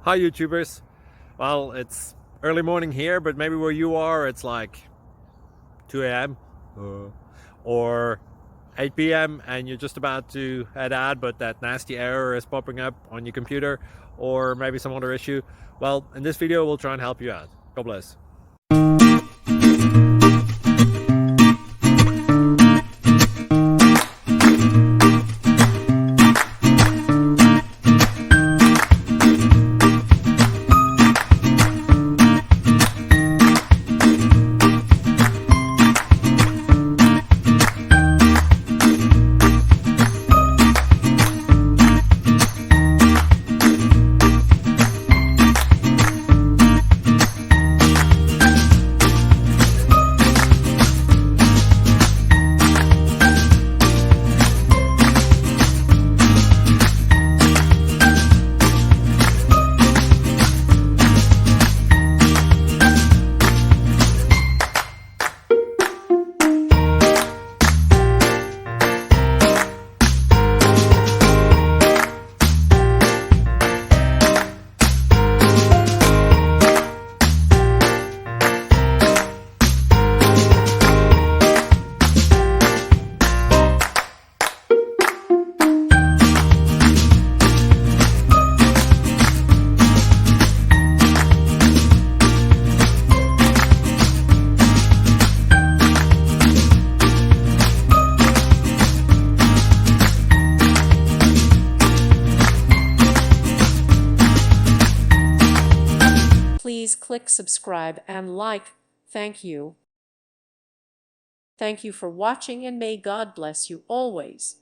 Hi YouTubers. Well, it's early morning here, but maybe where you are it's like 2 a.m. Or 8 p.m. and you're just about to head out, but that nasty error is popping up on your computer, or maybe some other issue. Well, in this video we'll try and help you out. God bless. Please click subscribe and like. Thank you. Thank you for watching, and may God bless you always.